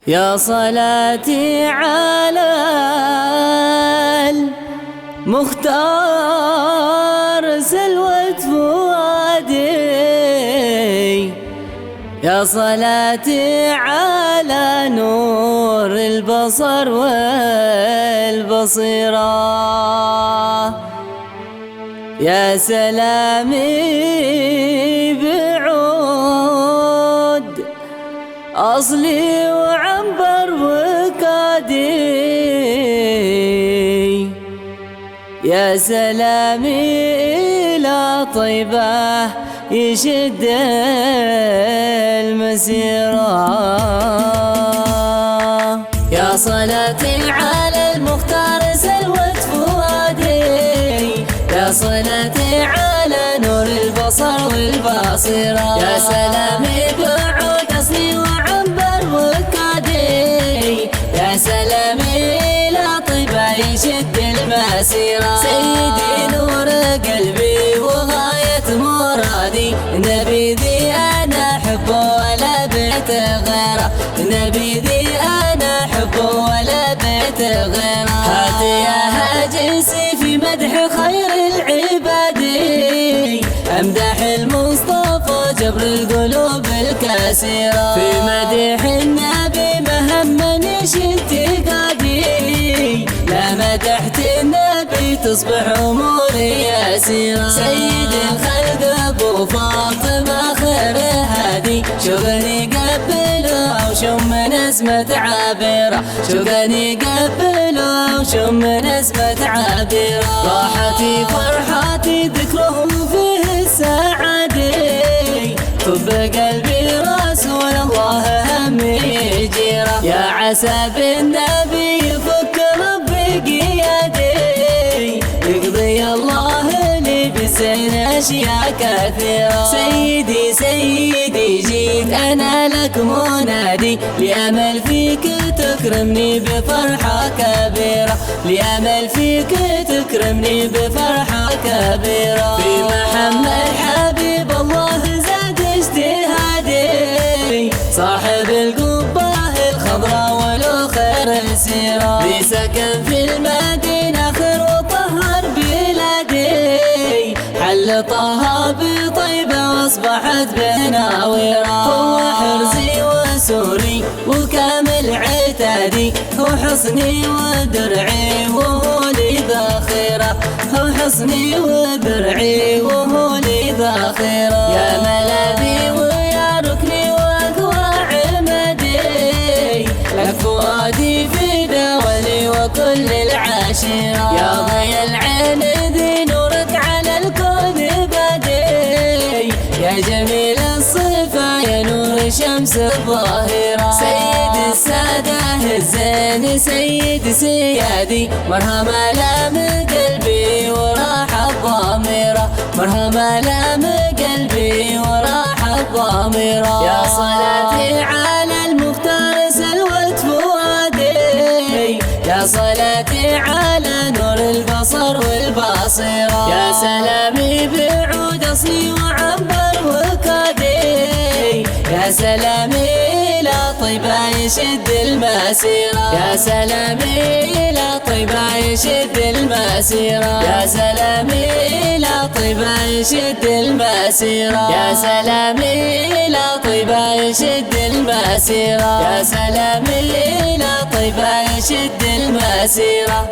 يا صلاتي على المختار سلوة فؤادي، يا صلاتي على نور البصر والبصيرة، يا سلامي بعود أصلي وعنبر وكادي، يا سلامي إلى طيبة يشد المسيرة. يا صلاتي على المختار سلوة فؤادي، يا صلاتي على نور البصر والبصيرة، يا سلامي بعود أصلي وعنبر وكادي، يا سلامي إلى طيبة يشد المسيرة. سيدي نور قلبي وغاية مرادي، نبي ذي أنا أحبه ولا بيت غيره، نبي ذي أنا أحبه ولا بيت غيره. هات يا هاجسي في مدح خير العباد، أمدح المصطفى جبر القلوب الكسيرة، في مدح النبي مهمني انتقادي، لا مدحت النبي تصبح أموري يسيرة. سيد الخلق أبو فاطمة خير هادي، شوقني قبله أو شم نسمة عابرة، شوقني قبله أو شم نسمة عابرة. راحتي فرحتي ذكرهم فيه السعادة، طب قلبي رسول الله همي جيرة، يا عسى بالنبي يفك ربي قيادي، يقضي الله لي بالزين أشياء كثيرة. سيدي سيدي جيت أنا لك منادي، لأمل فيك تكرمني بفرحة كبيرة، لأمل فيك تكرمني بفرحة كبيرة. في محمد حبيب الله زاد اجتهادي، صاحب القبة الخضراء ولو خير السيرة، بسكن في المدينة خير وطهر بلادي، حل طه بطيبة واصبحت بناويرة. هو حرزي وسوري وكامل عتادي، هو حصني ودرعي وهو لي ذخيرة، هو حصني ودرعي وهو لي ذخيرة. يا ملاذي ويا ركني واقوى عمدي، لك فؤادي في دولي وكل العشيرة، يا ضي العين ذي نورك على الكون بدي، يا جميل الصفة يا نور شمس الظاهرة. سيد السادة الزين سيد سيادي، مرحبا لام قلبي وراح الضميرة، مرحبا لام قلبي وراح الضميرة. يا صلاتي على المختار سلوة فؤادي، يا صلاتي على نور البصر والبصيرة، يا سلامي بعود أصلي وعنبر وكادي، يا سلامي إلى طيبة يشد المسيرة، يا سلامي إلى طيبة يشد المسيرة، يا سلامي إلى طيبة يشد المسيرة، يا سلامي إلى طيبة يشد المسيرة، يا سلامي إلى طيبة يشد المسيرة.